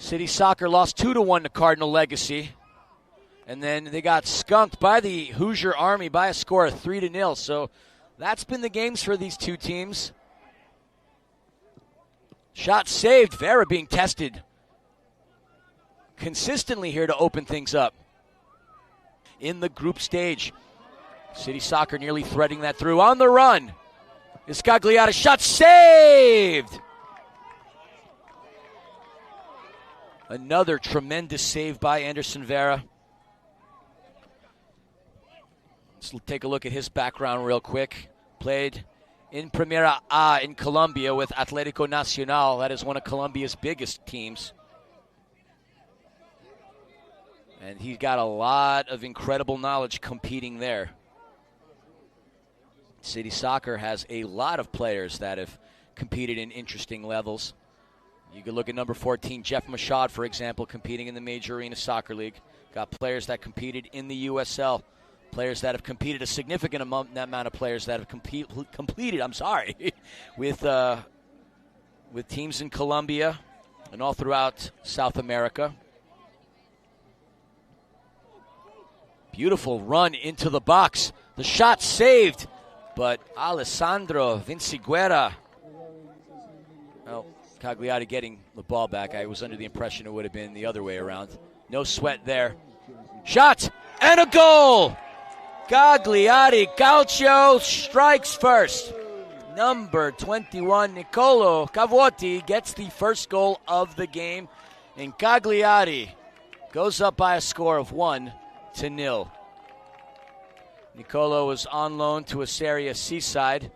City Soccer lost 2-1 to Cardinal Legacy. And then they got skunked by the Hoosier Army by a score of 3-0. So that's been the games for these two teams. Shot saved. Vera being tested consistently here to open things up. In the group stage, City Soccer nearly threading that through. On the run is Cagliari. Shot saved. Another tremendous save by Anderson Vera. Let's take a look at his background real quick. Played in Primera A in Colombia with Atlético Nacional. That is one of Colombia's biggest teams. And he's got a lot of incredible knowledge competing there. City Soccer has a lot of players that have competed in interesting levels. You can look at number 14, Jeff Machad, for example, competing in the Major Arena Soccer League. Got players that competed in the USL. Players that have competed, a significant amount of players that have completed, with teams in Colombia and all throughout South America. Beautiful run into the box. The shot saved, but Alessandro Vinciguerra. Well, Cagliari getting the ball back. I was under the impression it would have been the other way around. No sweat there. Shot and a goal! Cagliari Calcio strikes first. Number 21, Nicolo Cavotti, gets the first goal of the game. And Cagliari goes up by a score of 1-0. Nicolo was on loan to Asseria Seaside.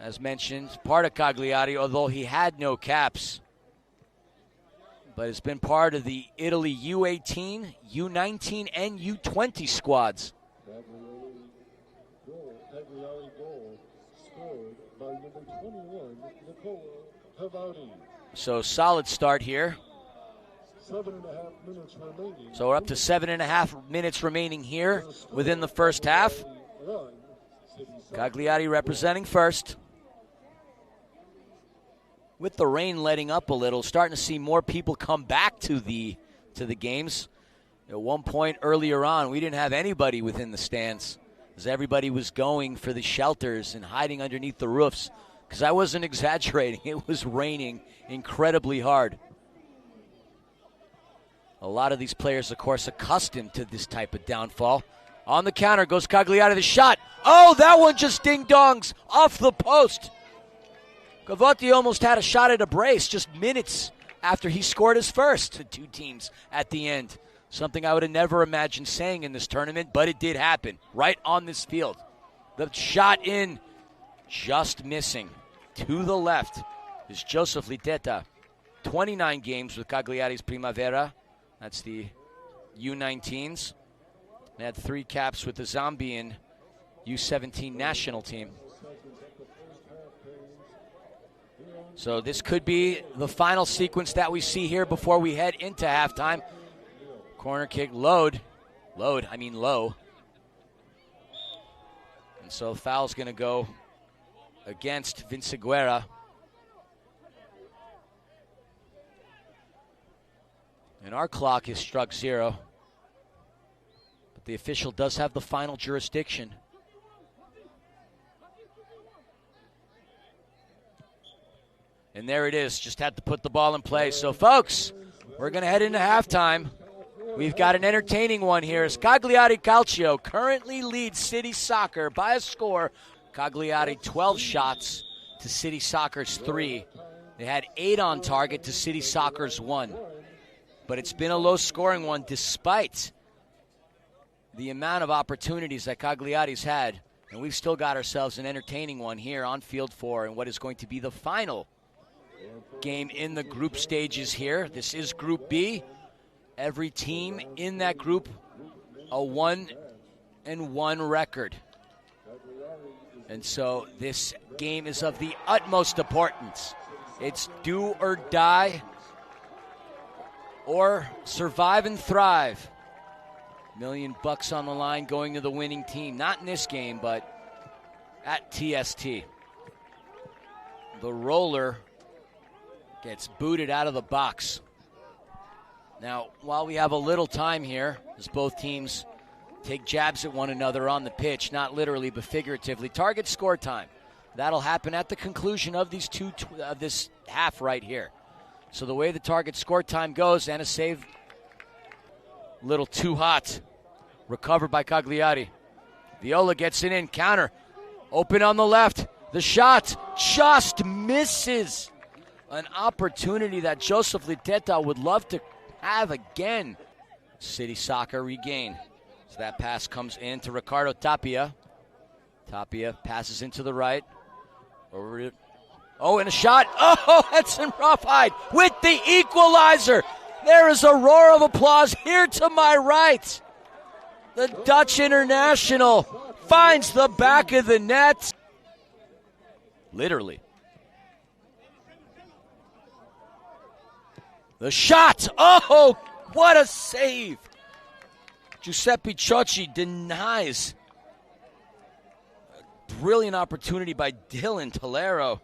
As mentioned, part of Cagliari, although he had no caps. But has been part of the Italy U18, U19, and U20 squads. Cagliari goal scored by number 21, Nicolo Cavotti. So solid start here. 7.5 minutes remaining. So we're up to 7.5 minutes remaining here within the first half. Cagliari representing first. With the rain letting up a little, starting to see more people come back to the games. At one point earlier on, we didn't have anybody within the stands, as everybody was going for the shelters and hiding underneath the roofs. Because I wasn't exaggerating, it was raining incredibly hard. A lot of these players, of course, accustomed to this type of downfall. On the counter goes Cagliari, the shot. Oh, that one just ding-dongs off the post. Cavotti almost had a shot at a brace just minutes after he scored his first. The two teams at the end. Something I would have never imagined saying in this tournament, but it did happen right on this field. The shot in, just missing. To the left is Joseph Liteta. 29 games with Cagliari's Primavera. That's the U19s. They had 3 caps with the Zambian U17 national team. So this could be the final sequence that we see here before we head into halftime. Corner kick, low. And so foul's going to go against Vinciguerra. And our clock has struck 0. But the official does have the final jurisdiction. And there it is. Just had to put the ball in play. So, folks, we're going to head into halftime. We've got an entertaining one here as Cagliari Calcio currently leads City Soccer by a score. Cagliari 12 shots to City Soccer's 3. They had 8 on target to City Soccer's 1. But it's been a low-scoring one despite the amount of opportunities that Cagliari's had. And we've still got ourselves an entertaining one here on Field 4 and what is going to be the final game in the group stages here. This is Group B. Every team in that group, a 1-1 record. And so this game is of the utmost importance. It's do or die or survive and thrive. $1 million on the line going to the winning team. Not in this game, but at TST. The roller gets booted out of the box. Now, while we have a little time here, as both teams take jabs at one another on the pitch, not literally but figuratively, target score time. That'll happen at the conclusion of this half right here. So the way the target score time goes, and a save, little too hot. Recovered by Cagliari. Viola gets it in, counter. Open on the left. The shot just misses. An opportunity that Joseph Liteta would love to have again. City Soccer regain. So that pass comes in to Ricardo Tapia. Tapia passes into the right. Oh, and a shot. Oh, Edson Rawhide with the equalizer. There is a roar of applause here to my right. The Dutch international finds the back of the net. Literally. The shot. Oh, what a save. Giuseppe Ciocci denies. A brilliant opportunity by Dylan Tolero.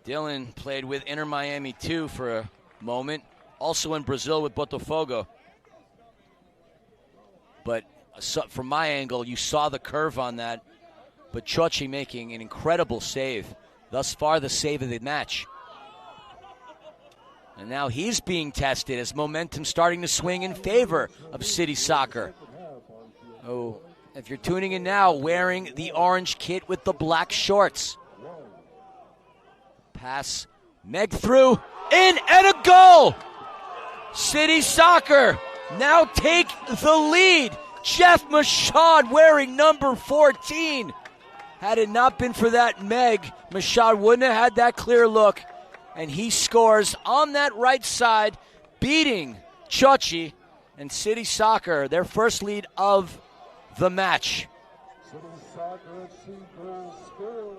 Dylan played with Inter Miami too for a moment. Also in Brazil with Botafogo. But from my angle, you saw the curve on that. But Ciocci making an incredible save. Thus far, the save of the match. And now he's being tested as momentum starting to swing in favor of City Soccer. Oh, if you're tuning in now, wearing the orange kit with the black shorts. Pass, Meg through, in, and a goal! City Soccer now take the lead. Jeff Machad wearing number 14. Had it not been for that Meg, Machad wouldn't have had that clear look. And he scores on that right side, beating Ciocci and City Soccer, their first lead of the match. City Soccer FC goal scored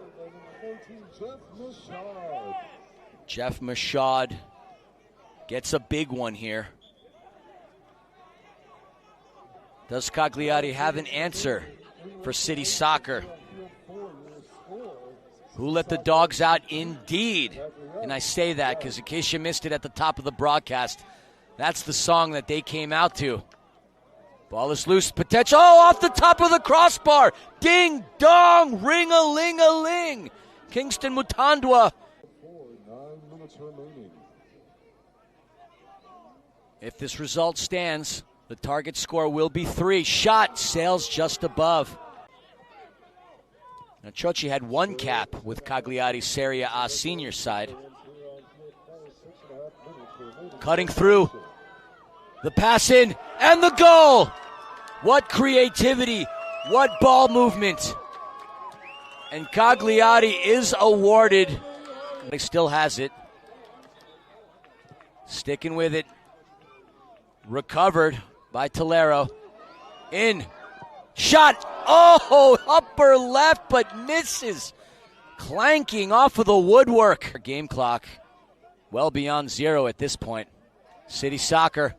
and Jeff Machad. Jeff Machad gets a big one here. Does Cagliari have an answer for City Soccer? Who let the dogs out? Indeed. And I say that because in case you missed it at the top of the broadcast, that's the song that they came out to. Ball is loose. Potential. Oh, off the top of the crossbar. Ding, dong, ring-a-ling-a-ling. Kingston Mutandwa. 9 minutes remaining. If this result stands, the target score will be 3. Shot sails just above. Now, Ciocci had 1 cap with Cagliari's Serie A senior side. Cutting through. The pass in, and the goal! What creativity, what ball movement. And Cagliari is awarded. He still has it. Sticking with it. Recovered by Tolero. In. Shot. Oh, upper left, but misses. Clanking off of the woodwork. Game clock well beyond 0 at this point. City Soccer.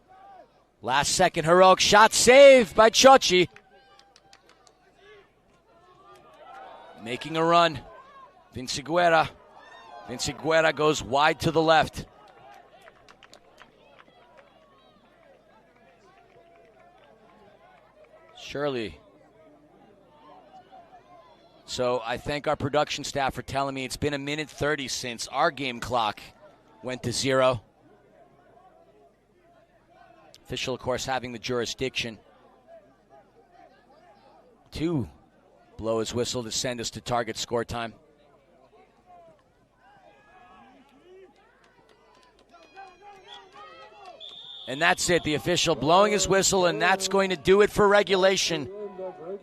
Last second heroic shot saved by Ciocci. Making a run. Vinci Guerra. Vinci Guerra goes wide to the left. Shirley. So I thank our production staff for telling me it's been 1:30 since our game clock went to 0. Official, of course, having the jurisdiction to blow his whistle to send us to target score time. And that's it, the official blowing his whistle, and that's going to do it for regulation.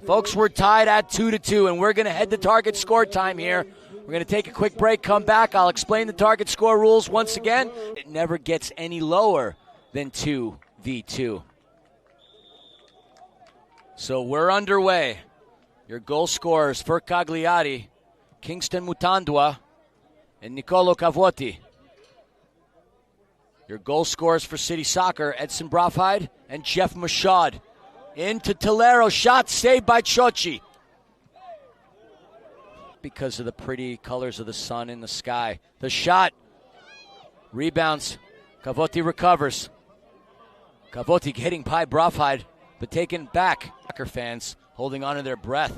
Folks, we're tied at 2-2, and we're going to head to target score time here. We're going to take a quick break, come back. I'll explain the target score rules once again. It never gets any lower than 2v2. So we're underway. Your goal scorers for Cagliari, Kingston Mutandwa and Nicolo Cavotti. Your goal scorers for City Soccer, Edson Rawhide and Jeff Machad. Into Tolero, shot saved by Ciocci. Because of the pretty colors of the sun in the sky. The shot rebounds. Cavotti recovers. Cavotti hitting Pi Brofheid, but taken back. Soccer fans holding on to their breath,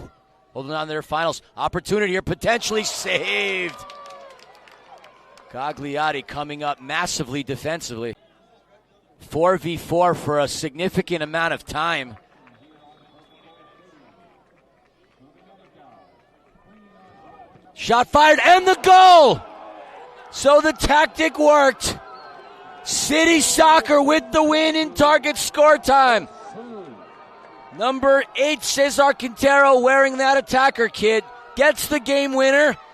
holding on to their finals. Opportunity here, potentially saved. Cagliari coming up massively defensively. 4v4 for a significant amount of time. Shot fired and the goal! So the tactic worked. City Soccer with the win in target score time. Number 8, Cesar Cano, wearing that attacker kit, gets the game winner.